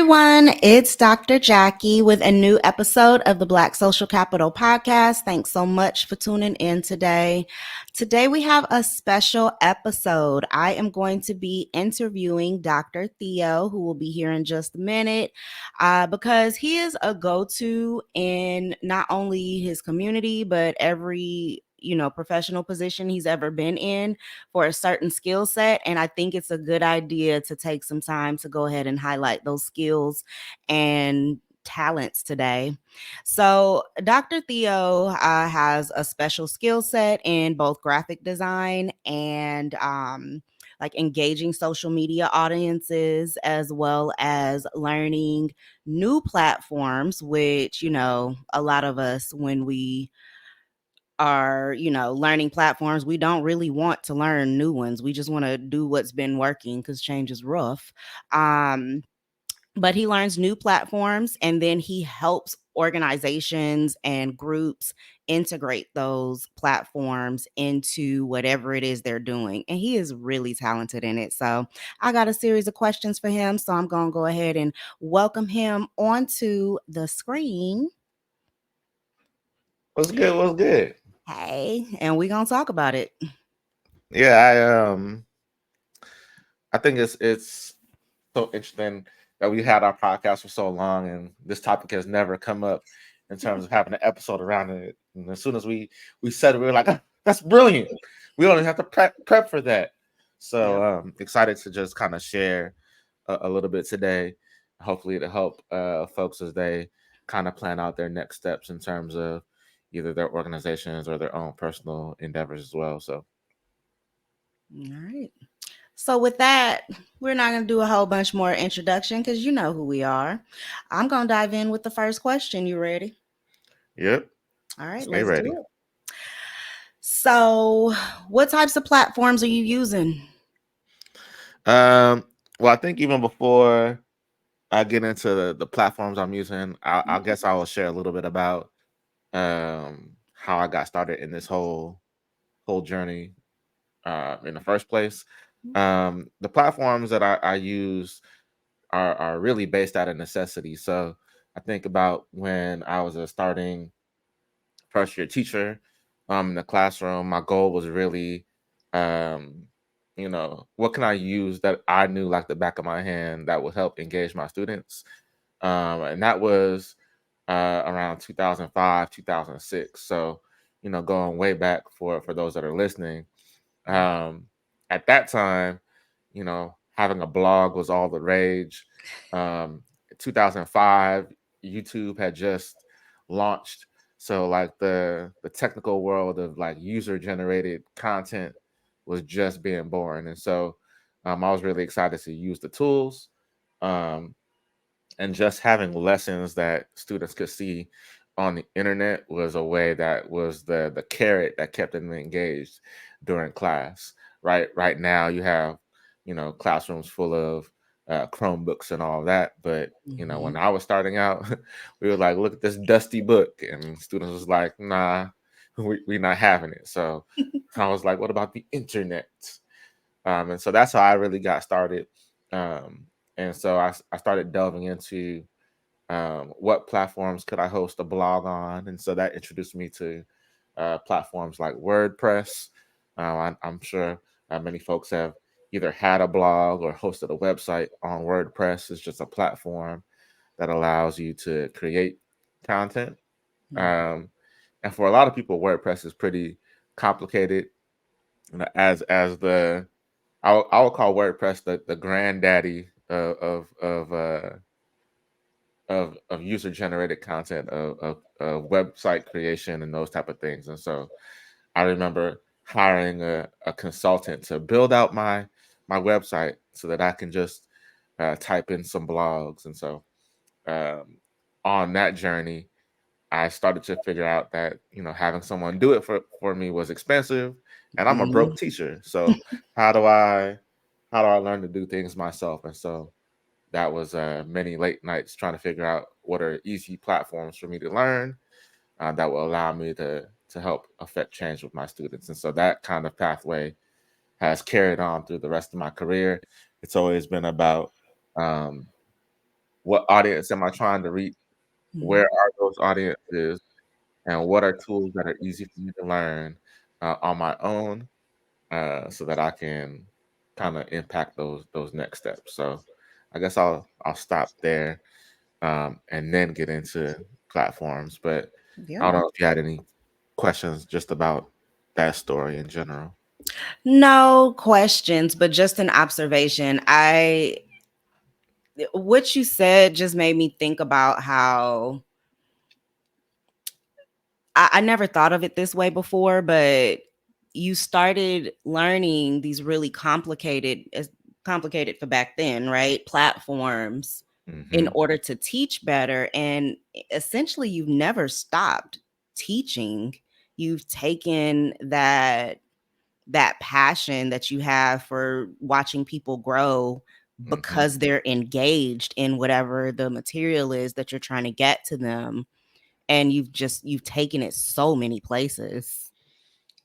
everyone. It's Dr. Jackie with a new episode of the Black Social Capital Podcast. Thanks so much for tuning in today. Today, we have a special episode. I am going to be interviewing Dr. Theo, who will be here in just a minute, because he is a go to in not only his community, but every professional position he's ever been in for a certain skill set. And I think it's a good idea to take some time to go ahead and highlight those skills and talents today. So, Dr. Theo has a special skill set in both graphic design and like engaging social media audiences, as well as learning new platforms, which, a lot of us, when we are, learning platforms, we don't really want to learn new ones. We just want to do what's been working because change is rough. Um, but he learns new platforms and then he helps organizations and groups integrate those platforms into whatever it is they're doing. And he is really talented in it. So I got a series of questions for him. So I'm going to go ahead and welcome him onto the screen. What's good? What's good? Hey, and we're going to talk about it. Yeah, I think it's so interesting that we had our podcast for so long, and this topic has never come up in terms of having an episode around it. And as soon as we said it, we were like, "Ah, that's brilliant. We don't even have to prep for that." So Yep. excited to just kind of share a little bit today. Hopefully, to help folks as they kind of plan out their next steps in terms of either their organizations or their own personal endeavors as well. So All right. So with that, we're not going to do a whole bunch more introduction because you know who we are. I'm going to dive in with the first question. You ready? yep, All right, stay let's do ready. it. So, what types of platforms are you using? Um, well, I think even before I get into the platforms I'm using, I guess I will share a little bit about how I got started in this whole journey in the first place. The platforms that I use are really based out of necessity. So I think about when I was a starting first year teacher in the classroom, my goal was really um, what can I use that I knew like the back of my hand that would help engage my students. And that was around 2005, 2006. So, going way back for those that are listening. Um, at that time, having a blog was all the rage. 2005, YouTube had just launched. So like the technical world of like user generated content was just being born. And so I was really excited to use the tools. Um, and just having lessons that students could see on the internet was a way that was the carrot that kept them engaged during class. Right now you have classrooms full of Chromebooks and all that, but Mm-hmm. when I was starting out, we were like, look at this dusty book, and students was like, nah, we're not having it. So I was like, what about the internet? And so that's how I really got started. Um, and so I started delving into what platforms could I host a blog on, and so that introduced me to platforms like WordPress. I'm sure many folks have either had a blog or hosted a website on WordPress. It's just a platform that allows you to create content. Um, and for a lot of people, WordPress is pretty complicated. As the I would call WordPress the granddaddy of user generated content of website creation and those type of things. And so I remember hiring a consultant to build out my website so that I can just type in some blogs. And so um, on that journey, I started to figure out that having someone do it for me was expensive, and I'm a broke teacher. So how do I how do I learn to do things myself? And so that was many late nights trying to figure out what are easy platforms for me to learn that will allow me to help affect change with my students. And so that kind of pathway has carried on through the rest of my career. It's always been about um, what audience am I trying to reach? Where Mhm. are those audiences? And what are tools that are easy for me to learn on my own, so that I can kind of impact those next steps. So I guess I'll stop there, and then get into platforms. But I Yeah. don't know if you had any questions just about that story in general. No questions, but just an observation. What you said just made me think about how I never thought of it this way before, but you started learning these really complicated for back then, right? Platforms in Hmm. order to teach better. And essentially, you've never stopped teaching. You've taken that passion that you have for watching people grow Hmm. because they're engaged in whatever the material is that you're trying to get to them, and you've taken it so many places.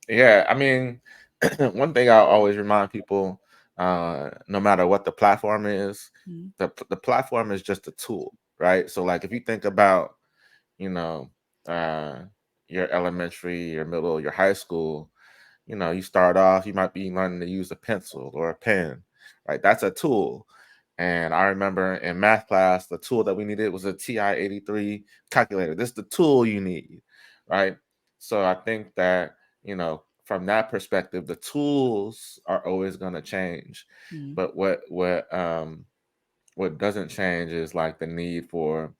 Yeah, I mean, one thing I always remind people, no matter what the platform is, Mhm. the platform is just a tool, right? So, like, if you think about, you know, uh, your elementary, your middle, your high school, you start off, you might be learning to use a pencil or a pen, right? That's a tool. And I remember in math class, the tool that we needed was a TI-83 calculator. This is the tool you need, right? So I think that, from that perspective, the tools are always going to change. Mhm. But what doesn't change is like the need for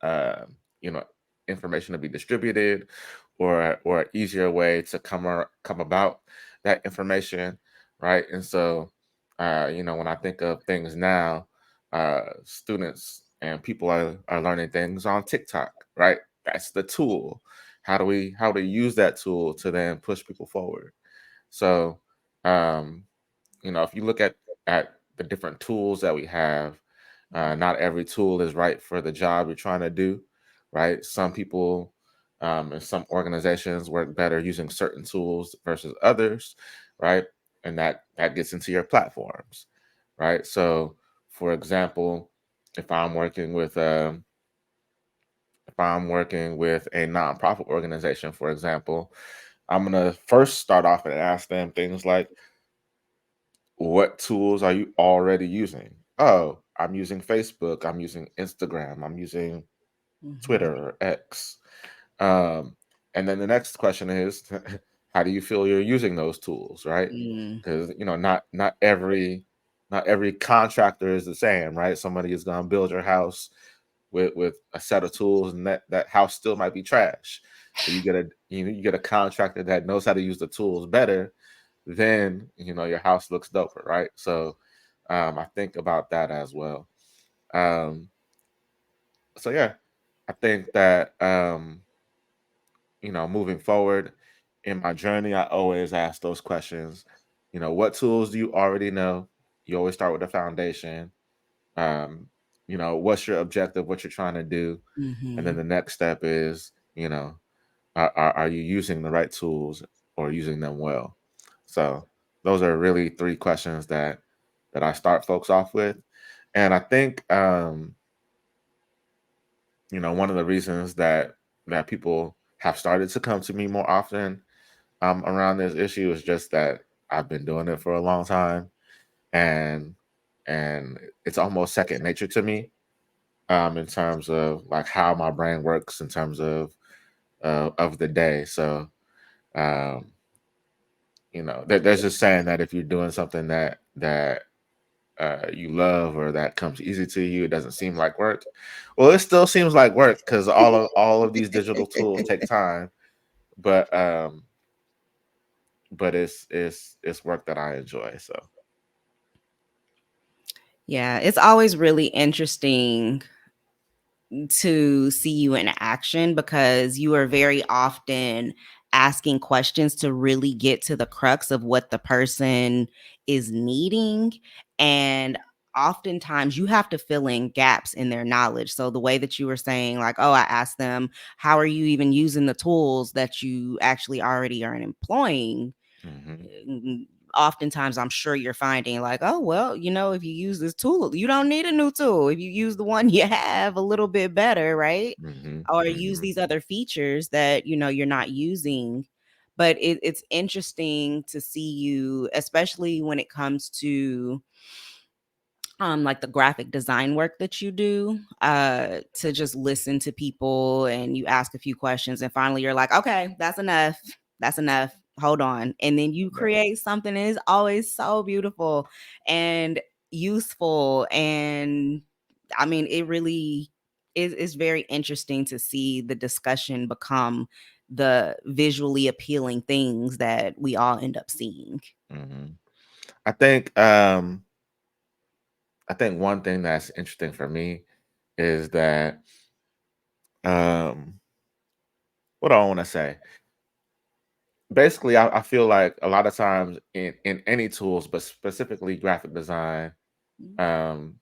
uh, you know information to be distributed, or an easier way to come about that information, right? And so, when I think of things now, students and people are learning things on TikTok, right? That's the tool. How do we use that tool to then push people forward? So, um, if you look at the different tools that we have, not every tool is right for the job you're trying to do, right? Some people, and some organizations work better using certain tools versus others, right? And that gets into your platforms, right? So, for example, if I'm working with um, if I'm working with a nonprofit organization, for example, I'm gonna first start off and ask them things like, what tools are you already using? Oh, I'm using Facebook, I'm using Instagram, I'm using Mhm. Twitter or X. Um, and then the next question is, how do you feel you're using those tools, right? Mm. Because not every contractor is the same, right? Somebody is going to build your house with a set of tools, and that house still might be trash. But you get a contractor that knows how to use the tools better, then your house looks doper, right? So, I think about that as well. Um, so yeah, I think that, moving forward in my journey, I always ask those questions. What tools do you already know? You always start with the foundation. Um, what's your objective? What you're trying to do? And then Mhm. the next step is, are you using the right tools or using them well? So those are really three questions that I start folks off with. And I think, one of the reasons that people have started to come to me more often, around this issue, is just that I've been doing it for a long time, and and it's almost second nature to me, in terms of like how my brain works in terms of the day. So, um, there's just saying that if you're doing something that you love or that comes easy to you, it doesn't seem like work. Well, it still seems like work because all of these digital tools take time, but it's work that I enjoy. So. Yeah, it's always really interesting to see you in action because you are very often asking questions to really get to the crux of what the person is needing. And oftentimes you have to fill in gaps in their knowledge. So the way that you were saying, like, oh, I asked them, how are you even using the tools that you actually already are employing? Hmm. Mm, oftentimes I'm sure you're finding like, oh, well, if you use this tool, you don't need a new tool. If you use the one you have a little bit better, right? Mm-hmm. Or use Mm-hmm. these other features that, you're not using. But it's interesting to see you, especially when it comes to like the graphic design work that you do, to just listen to people and you ask a few questions and finally you're like, okay, that's enough, hold on, and then you Yeah. create something that is always so beautiful and useful. And I mean, it really is very interesting to see the discussion become the visually appealing things that we all end up seeing. Mm-hmm. I think um I think one thing that's interesting for me is that um what do I want to say? Basically, I feel like a lot of times in any tools, but specifically graphic design, um,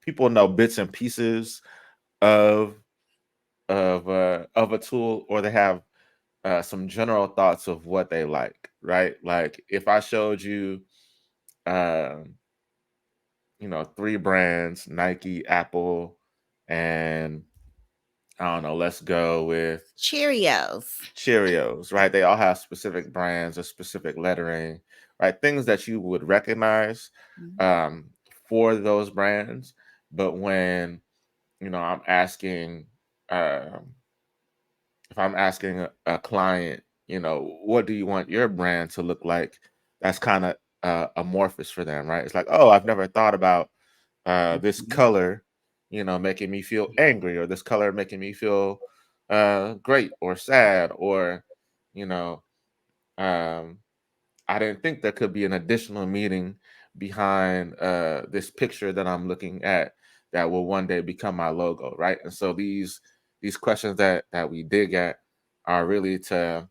people know bits and pieces of of a tool, or they have some general thoughts of what they like, right? Like if I showed you, um, three brands: Nike, Apple, and I don't know. Let's go with Cheerios. Cheerios, right? They all have specific brands or specific lettering, right? Things that you would recognize Mhm. um, for those brands. But when I'm asking, um, if I'm asking a client, what do you want your brand to look like? That's kind of amorphous for them, right? It's like, oh, I've never thought about this Mhm. color, making me feel angry, or this color making me feel great or sad, or you know, um, I didn't think there could be an additional meaning behind this picture that I'm looking at that will one day become my logo, right? And so these questions that we dig at are really to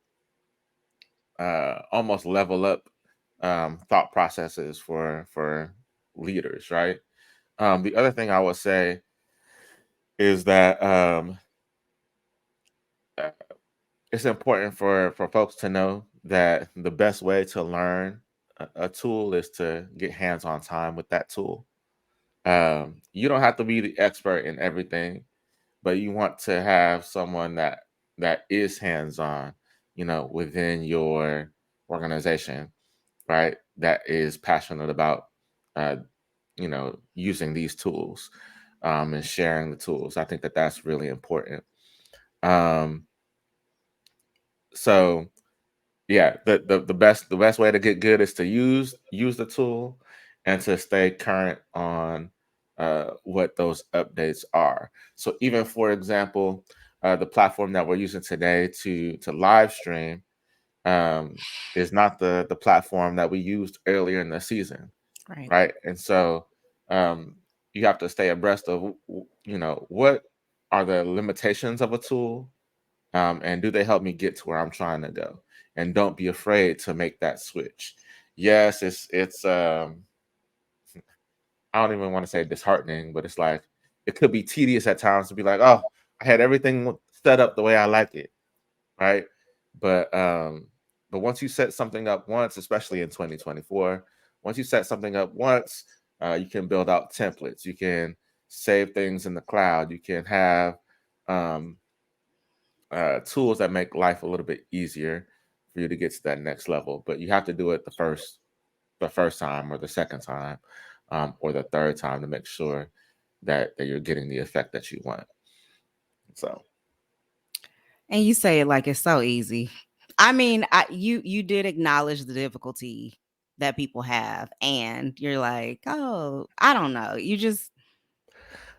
almost level up thought processes for leaders, right? The other thing I would say is that uh, it's important for folks to know that the best way to learn a tool is to get hands-on time with that tool. You don't have to be the expert in everything, but you want to have someone that is hands-on, within your organization, right? That is passionate about, uh, using these tools and sharing the tools. I think that that's really important. Um, so yeah, the best way to get good is to use the tool and to stay current on what those updates are. So even for example, the platform that we're using today to live stream um, is not the platform that we used earlier in the season, Right. right? And so um, you have to stay abreast of what are the limitations of a tool, and do they help me get to where I'm trying to go? And don't be afraid to make that switch. Yes, it's I don't even want to say disheartening, but it's like it could be tedious at times to be like, oh, I had everything set up the way I like it, right? But um, but once you set something up once, especially in 2024, once you set something up once, you can build out templates. You can save things in the cloud. You can have um, tools that make life a little bit easier for you to get to that next level. But you have to do it the first time, or the second time, or the third time, to make sure that you're getting the effect that you want. So And you say it like it's so easy. I mean, you did acknowledge the difficulty that people have, and you're like, oh, I don't know. You just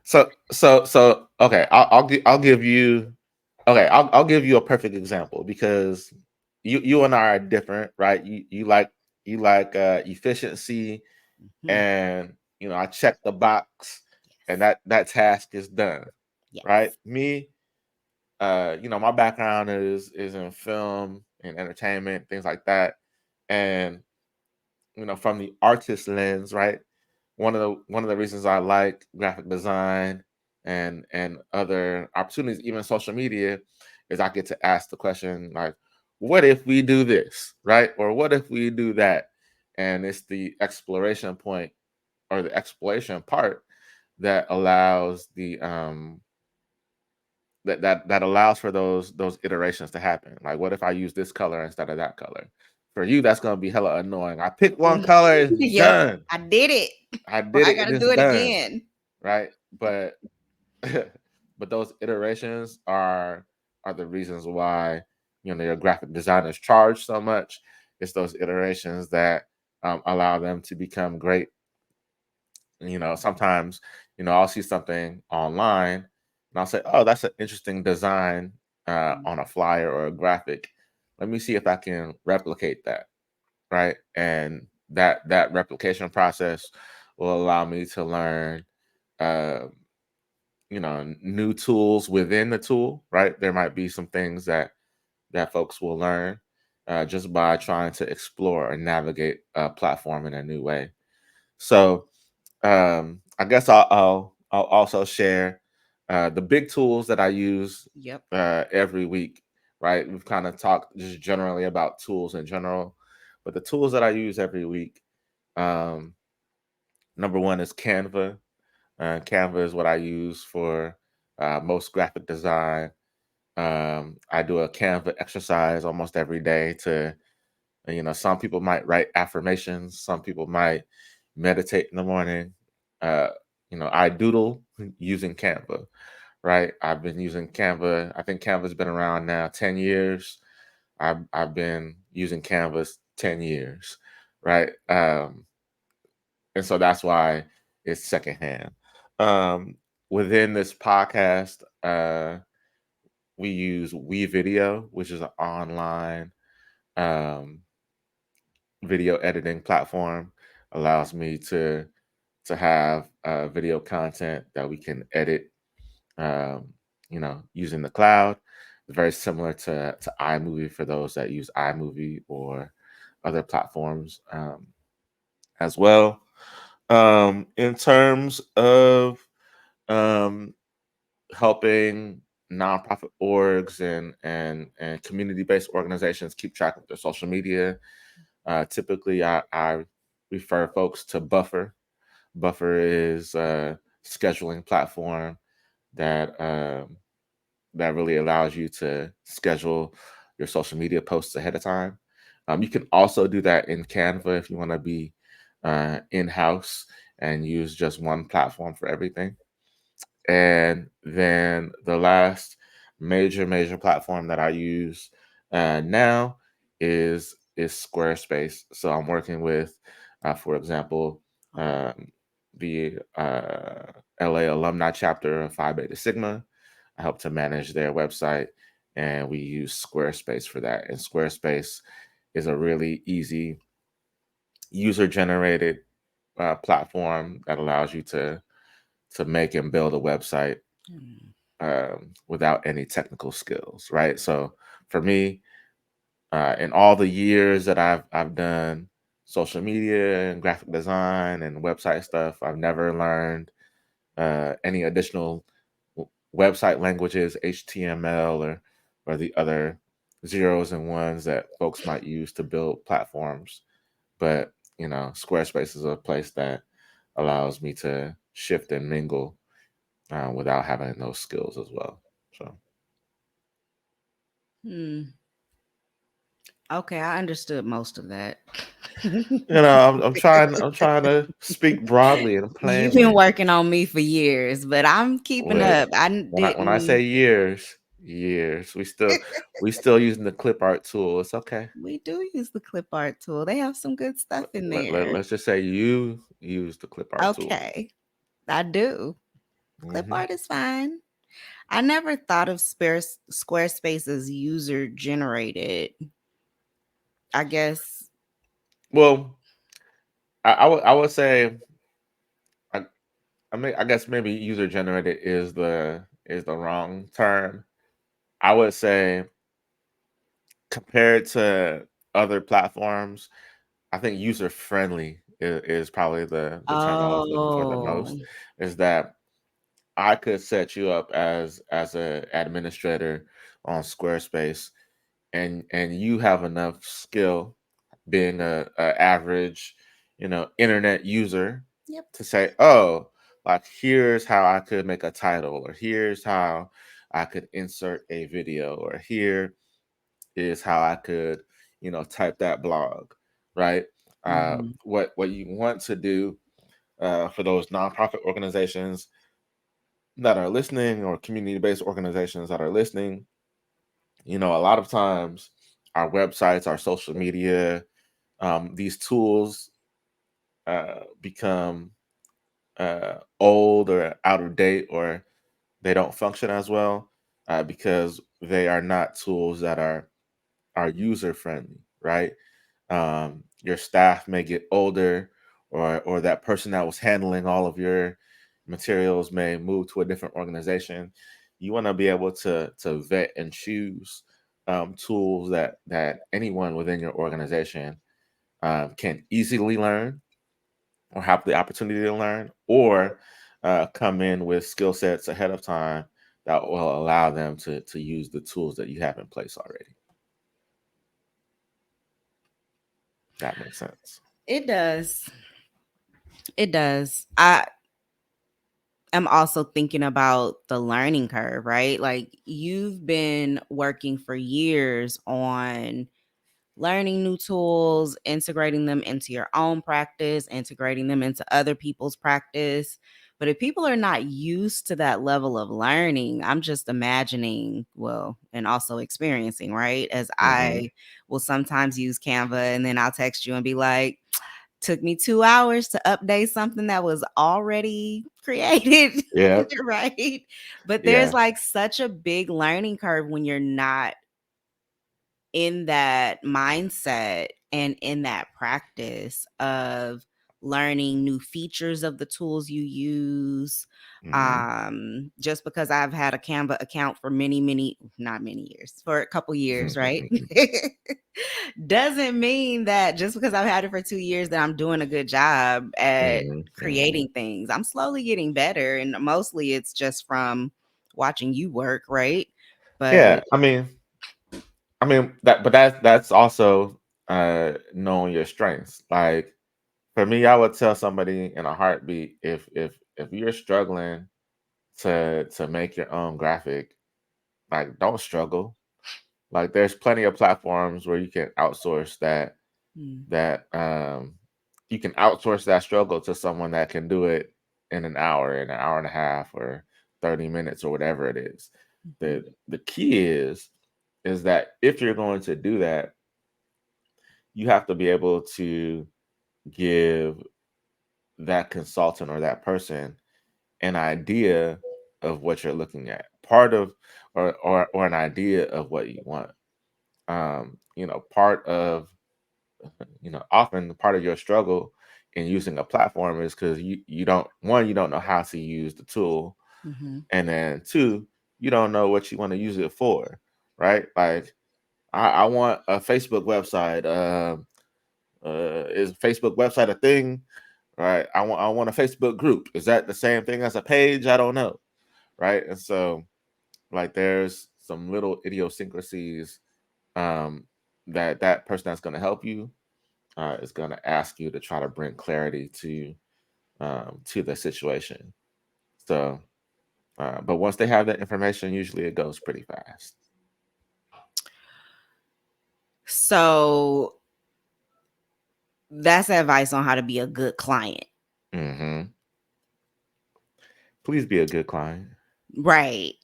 so okay, I'll give you okay, I'll give you a perfect example, because you and I are different, right? You like efficiency, mhm, and I check the box, and yes, that task is done, right? yes. Me, my background is in film and entertainment, things like that. And from the artist lens, right? One of the reasons I like graphic design and other opportunities, even social media, is I get to ask the question like, what if we do this, right? Or what if we do that? And it's the exploration point or the exploration part that allows the that allows for those iterations to happen. Like, what if I use this color instead of that color? For you, that's gonna be hella annoying. I picked one color, it's Yep, done. I did it. I Or did I it and gotta it's do it done, again. right? But but those iterations are the reasons why your graphic designers charge so much. It's those iterations that allow them to become great. Sometimes I'll see something online and I'll say, "Oh, that's an interesting design on a flyer or a graphic. Let me see if I can replicate that." Right, and that replication process will allow me to learn uh, new tools within the tool. Right, there might be some things that folks will learn just by trying to explore and navigate a platform in a new way. So I guess I'll also share the big tools that I use Yep. every week. Right, we've kind of talked just generally about tools in general, but the tools that I use every week. Um, Number one is Canva. Canva is what I use for most graphic design. I do a Canva exercise almost every day to, some people might write affirmations, some people might meditate in the morning. Uh, I doodle using Canva, right? I've been using Canva. I think Canva's been around now 10 years. I've been using Canvas 10 years, right? And so that's why it's secondhand. Um, Within this podcast, we use WeVideo, which is an online um, video editing platform. Allows me to have video content that we can edit, um, using the cloud. Very similar to iMovie for those that use iMovie or other platforms as well. In terms of um, helping nonprofit orgs and community based organizations keep track of their social media. Typically, I refer folks to Buffer. Buffer is a scheduling platform that that really allows you to schedule your social media posts ahead of time. You can also do that in Canva if you want to be in house and use just one platform for everything. And then the last major platform that I use now is Squarespace. So I'm working with, for example, um, the LA alumni chapter of Phi Beta Sigma. I help to manage their website, and we use Squarespace for that. And Squarespace is a really easy user generated platform that allows you to make and build a website Mm. without any technical skills, right? So for me, in all the years that I've done social media and graphic design and website stuff, I've never learned any additional website languages, HTML or the other zeros and ones that folks might use to build platforms. But Squarespace is a place that allows me to shift and mingle without having those skills as well. So Hmm. Okay, I understood most of that. I'm trying to speak broadly and You've been plainly. working on me for years, but I'm keeping up. Listen, when I say Didn't. years, we still using the clip art tool. It's okay. We do use the clip art tool. They have some good stuff in there. Let's just say you use the clip art tool. Okay, I do. Clip Hmm. art is fine. I never thought of Squarespace as user generated. I guess. Well, I would say I, I guess maybe user generated is the wrong term. I would say compared to other platforms, I think user friendly is probably the term I was looking for the Oh, most. Is that I could set you up as a administrator on Squarespace and you have enough skill, being a average, internet user, Yep. to say, oh, like, here's how I could make a title, or here's how I could insert a video, or here is how I could, type that blog, right? Mhm. What you want to do, for those nonprofit organizations that are listening, or community-based organizations that are listening, a lot of times our websites, our social media, these tools become old or out of date, or they don't function as well, because they are not tools that are user friendly, right? Your staff may get older, or that person that was handling all of your materials may move to a different organization. You want to be able to vet and choose tools that anyone within your organization can easily learn, or have the opportunity to learn, or come in with skill sets ahead of time that will allow them to use the tools that you have in place already. That makes sense. It does. It does. I am also thinking about the learning curve, right? Like you've been working for years on learning new tools, integrating them into your own practice, integrating them into other people's practice. But if people are not used to that level of learning, I'm just imagining, well, and also experiencing, right? As Hmm. I will sometimes use Canva and then I'll text you and be like, took me 2 hours to update something that was already created, Yeah. right? But there's Yeah. like such a big learning curve when you're not in that mindset and in that practice of learning new features of the tools you use. Hmm. Just because I've had a Canva account for many, not many years, for a couple years, right? Doesn't mean that just because I've had it for 2 years that I'm doing a good job at Hmm. Hmm. creating things. I'm slowly getting better, and mostly it's just from watching you work, right? Yeah. But I mean that, but that's also knowing your strengths. Like, for me, I would tell somebody in a heartbeat, if you're struggling to make your own graphic, like, don't struggle. Like, there's plenty of platforms where you can outsource mm, that you can outsource that struggle to someone that can do it in an hour and a half, or 30 minutes, or whatever it is. mhm, The key is that if you're going to do that, you have to be able to give that consultant or that person an idea of what you're looking at, part of, or an idea of what you want. Part of, often part of your struggle in using a platform is because you don't know how to use the tool, mhm, and then two, you don't know what you want to use it for, right? Like, I want a Facebook website. Is Facebook website a thing? Right. I want a Facebook group. Is that the same thing as a page? I don't know. Right. And so, like, there's some little idiosyncrasies, um, that person that's going to help you is going to ask you to try to bring clarity to the situation. So, but once they have that information, usually it goes pretty fast. so that's advice on how to be a good client. Hmm. Please be a good client. Right.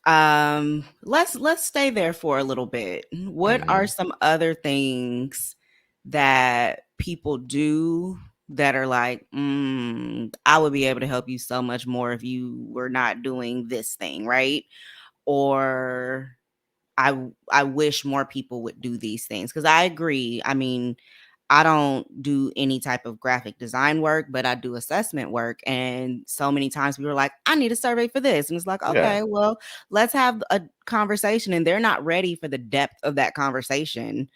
Let's stay there for a little bit. What are Hmm. some other things that people do that are like, I would be able to help you so much more if you were not doing this thing, right? Or I wish more people would do these things because I agree. I mean, I don't do any type of graphic design work, but I do assessment work. And so many times people are like, I need a survey for this. And it's like, Yeah. okay, well, let's have a conversation. And they're not ready for the depth of that conversation.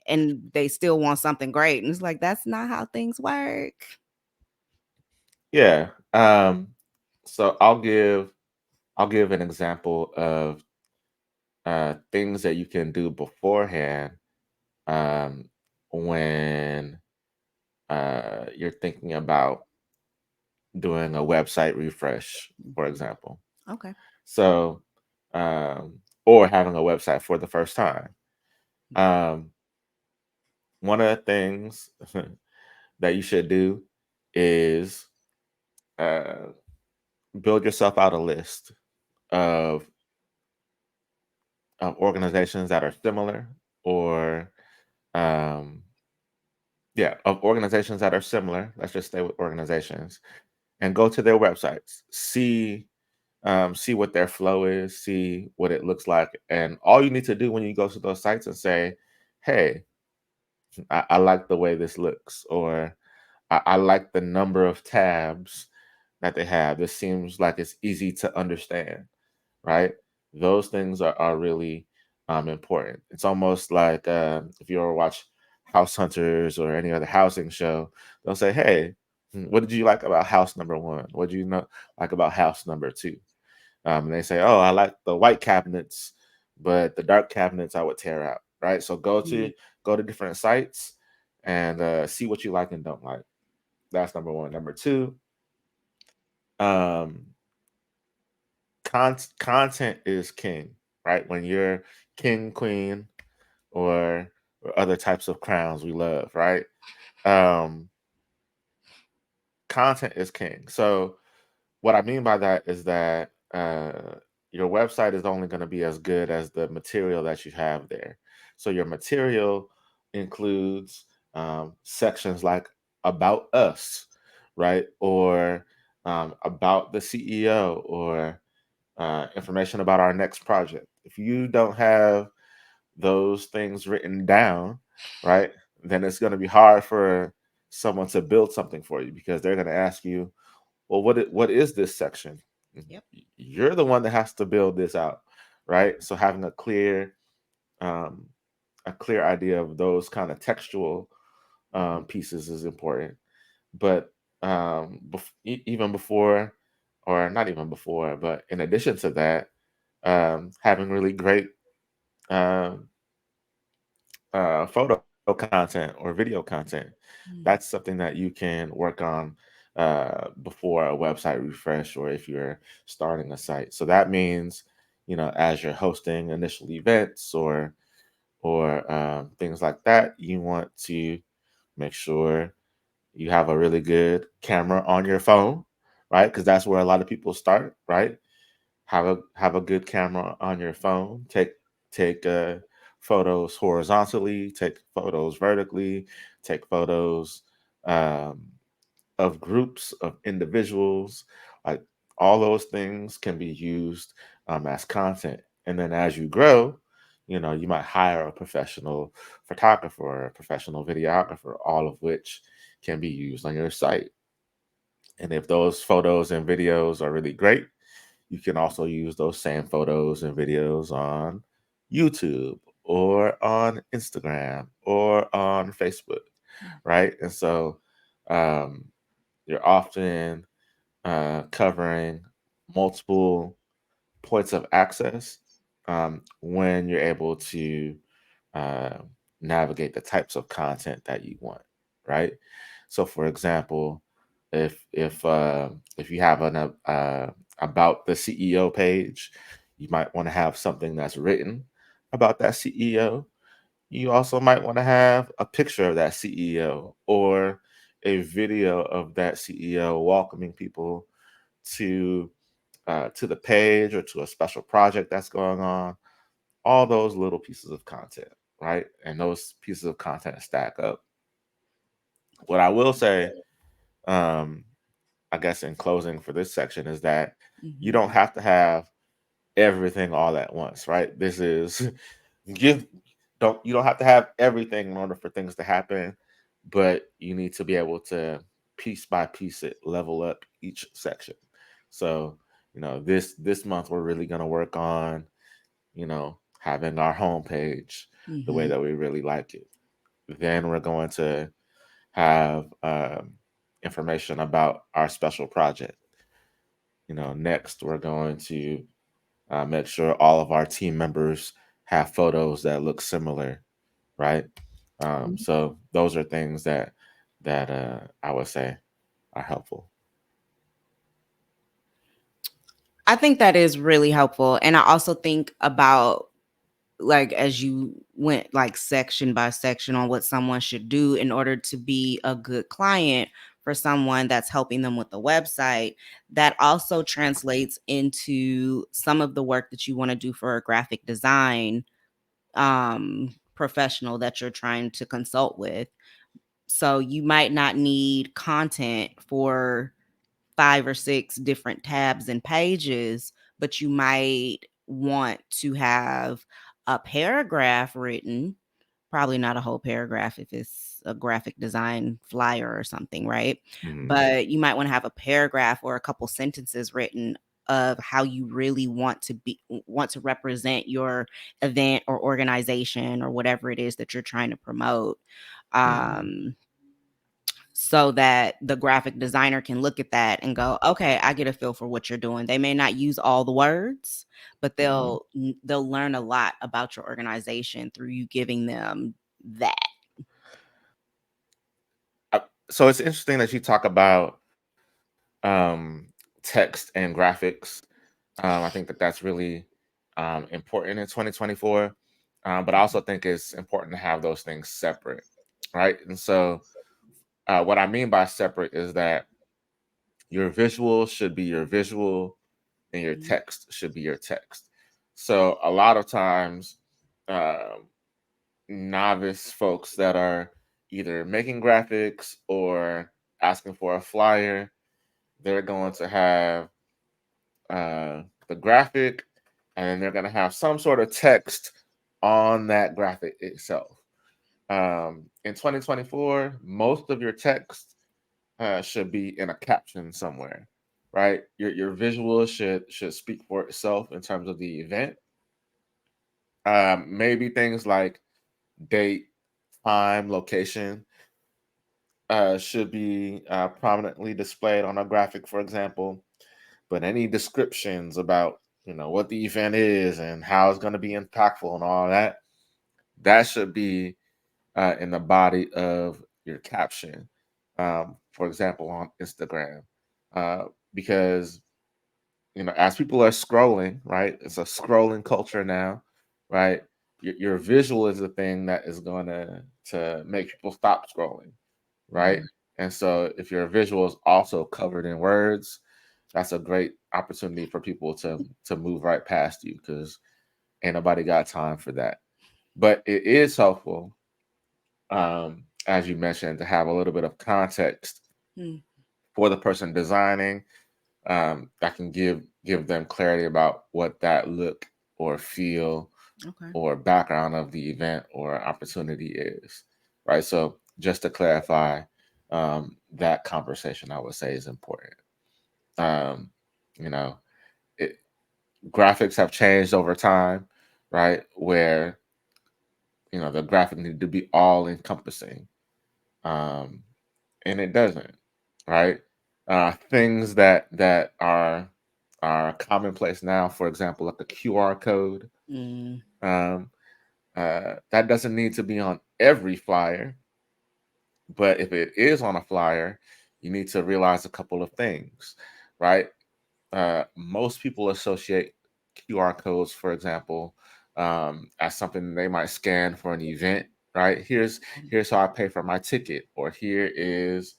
And they still want something great. And it's like, that's not how things work. Yeah. So I'll give an example of things that you can do beforehand um, when you're thinking about doing a website refresh, for Mhm. example. Okay. So, um, or having a website for the first time. Um, one of the things that you should do is uh, build yourself out a list of, of organizations that are similar, or um, yeah, of organizations that are similar. Let's just stay with organizations, and go to their websites. See what their flow is, see what it looks like, and all you need to do when you go to those sites and say, "Hey, I like the way this looks," or I like the number of tabs that they have. This seems like it's easy to understand, right? Those things are really important. It's almost like if you ever watch House Hunters or any other housing show, they'll say, "Hey, what did you like about house number one? What did you know like about house number two?" And they say, "Oh, I like the white cabinets, but the dark cabinets I would tear out." Right. So Mhm. go to different sites and see what you like and don't like. That's number one. Number two, um, content is king, right? When you're king, queen, or other types of crowns we love, right? Um, content is king. So what I mean by that is that your website is only going to be as good as the material that you have there. So your material includes sections like about us, right? Or about the CEO, or information about our next project. If you don't have those things written down, right, then it's going to be hard for someone to build something for you, because they're going to ask you, well, what is this section? Yep. You're the one that has to build this out, right? So having um, a clear idea of those kind of textual Mhm. pieces is important. But even before, or not even before, but in addition to that, having really great um, photo content or video content. That's Mhm. something that you can work on before a website refresh, or if you're starting a site. So that means, as you're hosting initial events, or things like that, you want to make sure you have a really good camera on your phone, right? Because that's where a lot of people start, right? Have a good camera on your phone. Take photos horizontally. Take photos vertically. Take photos um, of groups of individuals. Like, all those things can be used as content. And then as you grow, you might hire a professional photographer or a professional videographer, all of which can be used on your site. And if those photos and videos are really great, you can also use those same photos and videos on YouTube, or on Instagram, or on Facebook, right? And so um, you're often covering multiple points of access when you're able to uh, navigate the types of content that you want, right? So, for example, if you have an about the CEO page, you might want to have something that's written about that CEO. You also might want to have a picture of that CEO, or a video of that CEO welcoming people to to the page, or to a special project that's going on. All those little pieces of content, right? And those pieces of content stack up. What I will say, um, I guess in closing for this section, is that you Mhm. don't have to have everything all at once, right? This is you you don't have to have everything in order for things to happen, but you need to be able to piece by piece it, level up each section. So, this month we're really going to work on, having our homepage the way Mhm. that we really like it. Then we're going to have information about our special project. Next we're going to make sure all of our team members have photos that look similar, right? So those are things that I would say are helpful. I think that is really helpful. And I also think about, like, as you went like section by section on what someone should do in order to be a good client for someone that's helping them with the website, that also translates into some of the work that you want to do for a graphic design professional that you're trying to consult with. So you might not need content for 5 or 6 different tabs and pages, but you might want to have a paragraph written, probably not a whole paragraph if it's a graphic design flyer or something, right? Mm-hmm. But you might want to have a paragraph or a couple sentences written of how you really want to represent your event or organization or whatever it is that you're trying to promote. Mm-hmm. Um, so that the graphic designer can look at that and go, okay, I get a feel for what you're doing. They may not use all the words, but Mm-hmm. they'll learn a lot about your organization through you giving them that. So it's interesting that you talk about text and graphics. I think that that's really important in 2024. But I also think it's important to have those things separate, right? And so, what I mean by separate is that your visual should be your visual and your Mhm, text should be your text. So, a lot of times, um, novice folks that are either making graphics or asking for a flyer, they're going to have the graphic, and then they're going to have some sort of text on that graphic itself. In 2024, most of your text should be in a caption somewhere, right? Your visual should speak for itself in terms of the event. Maybe things like date, time, location should be prominently displayed on a graphic, for example. But any descriptions about what the event is and how it's going to be impactful and all that, that should be in the body of your caption. For example, on Instagram, uh, because as people are scrolling, right? It's a scrolling culture now, right? Your visual is the thing that is going to make people stop scrolling, right? mhm. And so if your visual is also covered in words, that's a great opportunity for people to move right past you because ain't nobody got time for that. But it is helpful, as you mentioned, to have a little bit of context Mm, for the person designing, that can give them clarity about what that look or feel okay. or background of the event or opportunity is, right? So just to clarify, that conversation I would say is important. Um, you know, it, graphics have changed over time, right? Where the graphic need to be all encompassing, um, and it doesn't, right? Things that are commonplace now, for example, like a QR code, Mm, um, that doesn't need to be on every flyer, but if it is on a flyer, you need to realize a couple of things, right? Most people associate QR codes, for example, as something they might scan for an event. Right? Here's how I pay for my ticket, or here is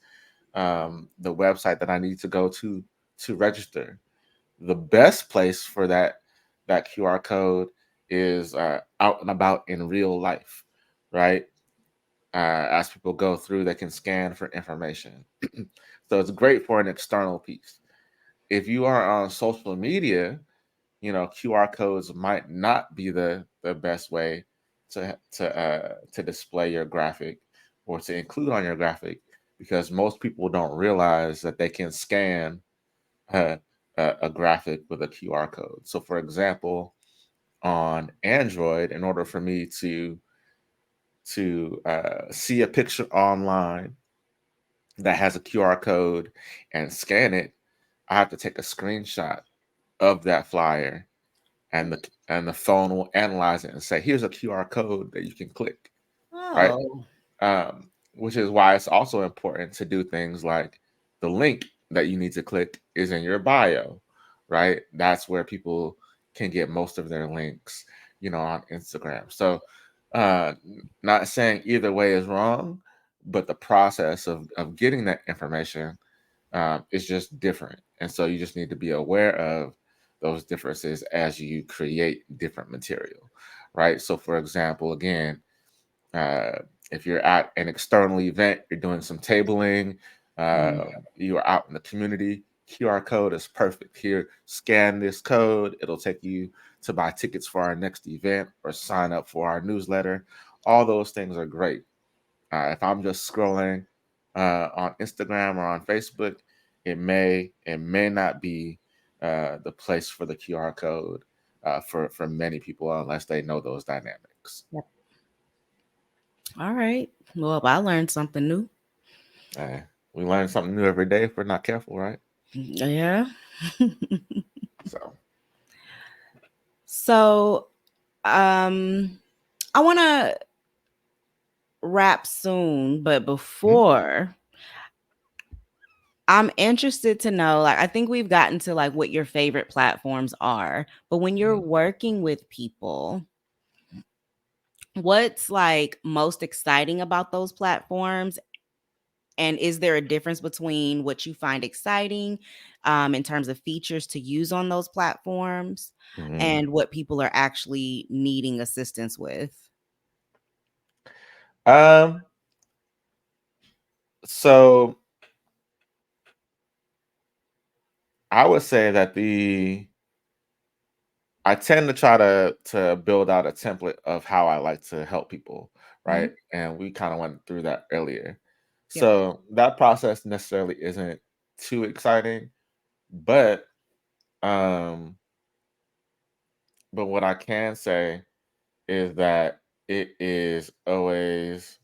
the website that I need to go to register. The best place for that QR code is out and about in real life, right? As people go through, they can scan for information. So it's great for an external piece. If you are on social media, QR codes might not be the best way to display your graphic or to include on your graphic because most people don't realize that they can scan uh, a graphic with a QR code. So, for example, on Android, in order for me to see a picture online that has a QR code and scan it, I have to take a screenshot of that flyer and the phone will analyze it and say, here's a QR code that you can click, right? Oh. Which is why it's also important to do things like the link that you need to click is in your bio, right? That's where people can get most of their links, on Instagram. So, uh, not saying either way is wrong, but the process of getting that information is just different. And so you just need to be aware of those differences as you create different material, right? So, for example, again, uh, if you're at an external event, you're doing some tabling, Mm. you are out in the community, QR code is perfect. Here, scan this code. It'll take you to buy tickets for our next event or sign up for our newsletter. All those things are great. If I'm just scrolling on Instagram or on Facebook, it may not be the place for the QR code for many people unless they know those dynamics. Yep. All right. Well, I learned something new. Uh, we learn something new every day if we're not careful, right? Yeah. So, So, um, I want to wrap soon, but mhm, before, I'm interested to know, like, I think we've gotten to like what your favorite platforms are, but when you're mhm. working with people, what's like most exciting about those platforms? And is there a difference between what you find exciting in terms of features to use on those platforms Mhm. and what people are actually needing assistance with? Um, so I would say that the I tend to try to build out a template of how I like to help people, Mhm. right? And we kind of went through that earlier. Yep. So that process necessarily isn't too exciting, but um, but what I can say is that it is always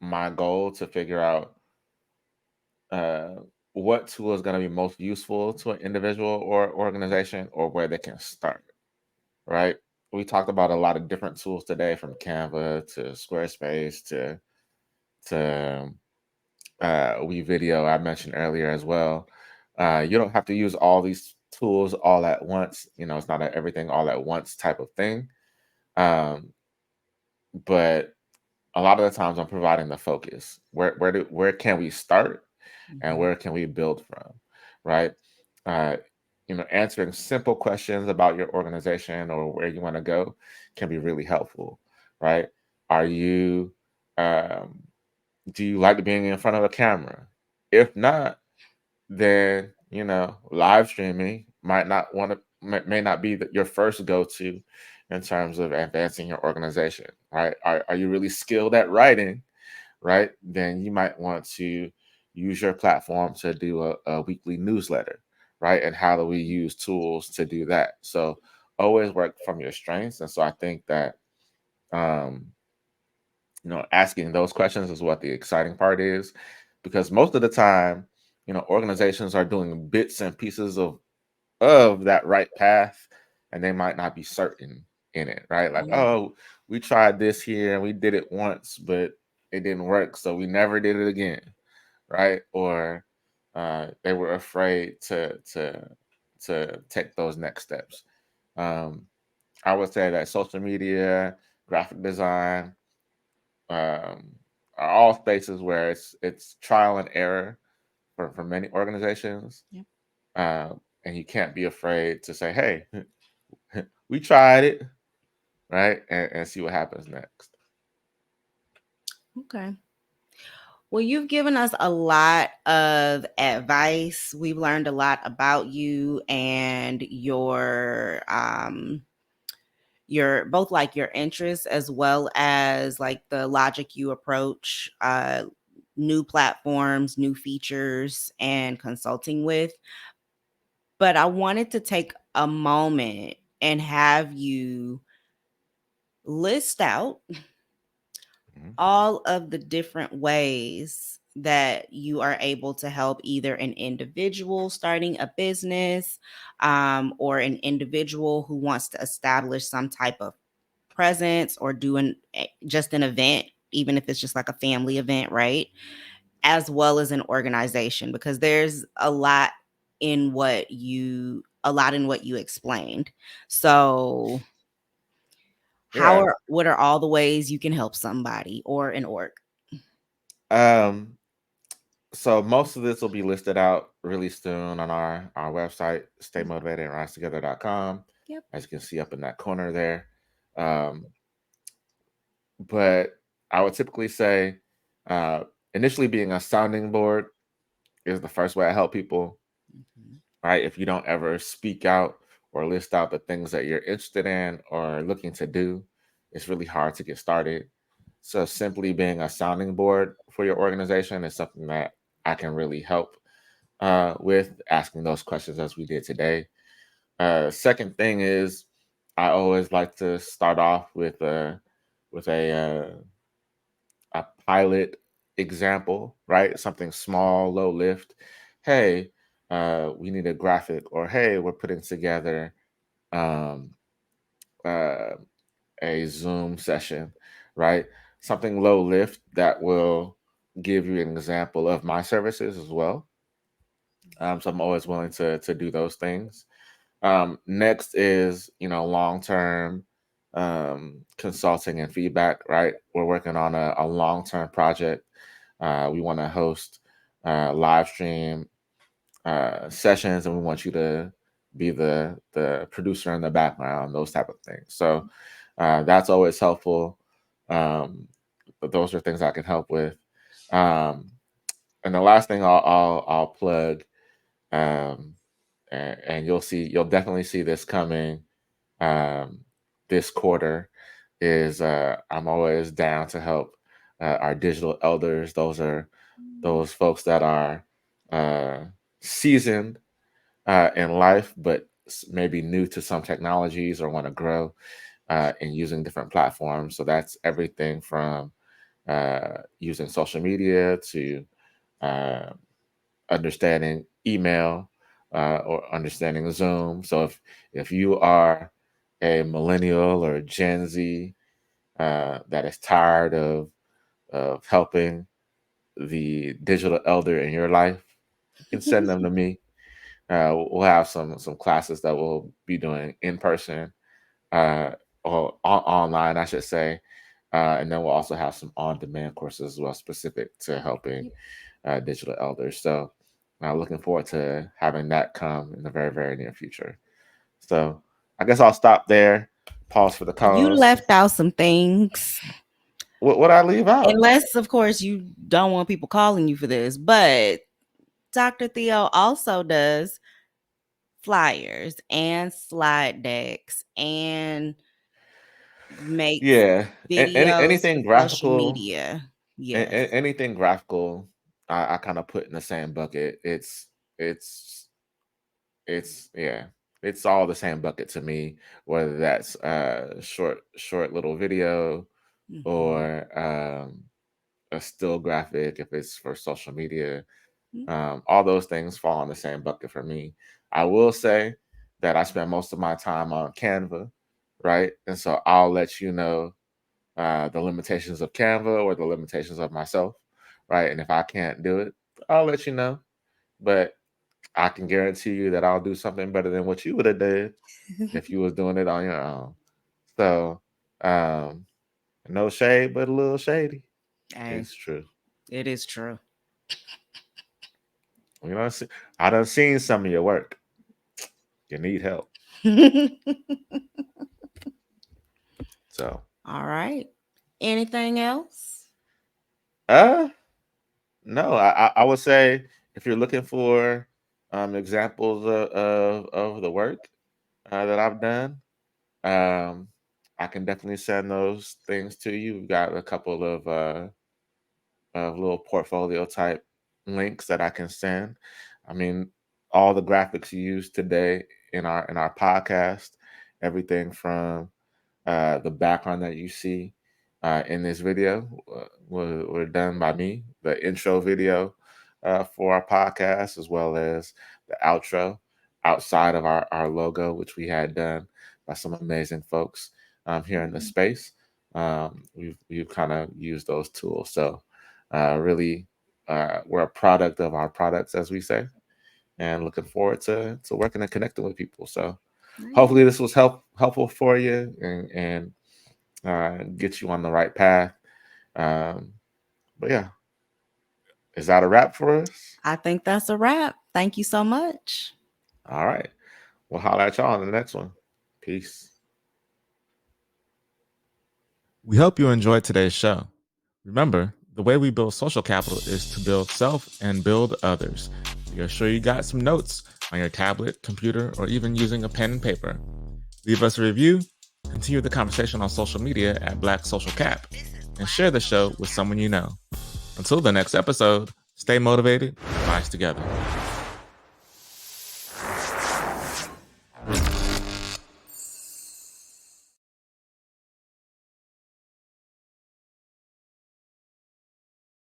my goal to figure out uh, what tool is going to be most useful to an individual or organization or where they can start, right? We talked about a lot of different tools today, from Canva to Squarespace to WeVideo, I mentioned earlier as well. You don't have to use all these tools all at once. It's not an everything all at once type of thing. Um, but a lot of the times I'm providing the focus. Where can we start and Mhm. where can we build from, right? Uh, Answering simple questions about your organization or where you want to go can be really helpful, right? Are you, um, do you like being in front of a camera? If not, then live streaming may not be your first go-to in terms of advancing your organization, right? Are you really skilled at writing, right? Then you might want to use your platform to do a weekly newsletter, right? And how do we use tools to do that? So always work from your strengths. And so I think that um, asking those questions is what the exciting part is, because most of the time, organizations are doing bits and pieces of that right path, and they might not be certain in it, right? Like, Yeah. oh, we tried this here and we did it once, but it didn't work, so we never did it again, right? Or they were afraid to take those next steps. Um, I would say that social media, graphic design, um, are all spaces where it's trial and error for many organizations, Yep. uh, and you can't be afraid to say, "Hey, we tried it," right, and see what happens next. Okay. Well, you've given us a lot of advice. We've learned a lot about you and your both like your interests as well as like the logic you approach new platforms, new features and consulting with. But I wanted to take a moment and have you list out Mhm. all of the different ways that you are able to help either an individual starting a business, or an individual who wants to establish some type of presence or doing just an event, even if it's just like a family event, right? As well as an organization, because there's a lot in what you explained. So Yeah. what are all the ways you can help somebody or an org? Um, so most of this will be listed out really soon on our website, staymotivatedandrisetogether.com, Yep. as you can see up in that corner there. Um, but I would typically say, uh, initially being a sounding board is the first way I help people. Mhm. Right? If you don't ever speak out or list out the things that you're interested in or looking to do, it's really hard to get started. So simply being a sounding board for your organization is something that I can really help with, asking those questions as we did today. Second thing is, I always like to start off with a pilot example, right? Something small, low lift. Hey, we need a graphic, or hey, we're putting together um, uh, a Zoom session, right? Something low lift that will give you an example of my services as well. So I'm always willing to do those things. Next is, long term consulting and feedback. Right, we're working on a long term project. We want to host live stream sessions, and we want you to be the producer in the background, those type of things. So that's always helpful. Um, but those are things I can help with. Um, and the last thing I'll plug, um, and you'll definitely see this coming um, this quarter, is I'm always down to help our digital elders. Those are those folks that are uh, seasoned in life, but maybe new to some technologies or want to grow in using different platforms. So that's everything from using social media to uh, understanding email or understanding Zoom. So if you are a millennial or Gen Z that is tired of helping the digital elder in your life, you can send them to me. We'll have some classes that we'll be doing in person uh, or online, I should say, and then we'll also have some on-demand courses as well, specific to helping Yep. digital elders. So, looking forward to having that come in the very very near future. So, I guess I'll stop there. Pause for the You cause. left out some things. What I leave out? Unless, of course, you don't want people calling you for this, but Dr. Theo also does flyers and slide decks and makes Yeah, videos for anything social graphical, media. Yes. anything graphical, I kind of put in the same bucket. It's yeah, it's all the same bucket to me. Whether that's short little video Mhm. or a still graphic, if it's for social media, all those things fall in the same bucket for me. I will say that I spend most of my time on Canva, right? And so I'll let you know the limitations of Canva or the limitations of myself, right? And if I can't do it, I'll let you know. But I can guarantee you that I'll do something better than what you would have did if you was doing it on your own. So, um, no shade, but a little shady. Hey, It's true. it is true. You know, I done seen some of your work. You need help. So, All right. Anything else? uh, no, I would say if you're looking for examples of the work that I've done, um, I can definitely send those things to you. We've got a couple of little portfolio type links that I can send. I mean, all the graphics you used today in our podcast, everything from the background that you see, in this video were done by me. The intro video for our podcast, as well as the outro outside of our logo, which we had done by some amazing folks here in the space. We've kind of used those tools. So really, we're a product of our products, as we say, and looking forward to working and connecting with people. So hopefully this was helpful for you and get you on the right path. But yeah, is that a wrap for us? I think that's a wrap. Thank you so much. All right. We'll holler at y'all in the next one. Peace. We hope you enjoyed today's show. Remember, the way we build social capital is to build self and build others. We are sure you got some notes on your tablet, computer, or even using a pen and paper. Leave us a review, continue the conversation on social media at Black Social Cap, and share the show with someone you know. Until the next episode, stay motivated, rise together.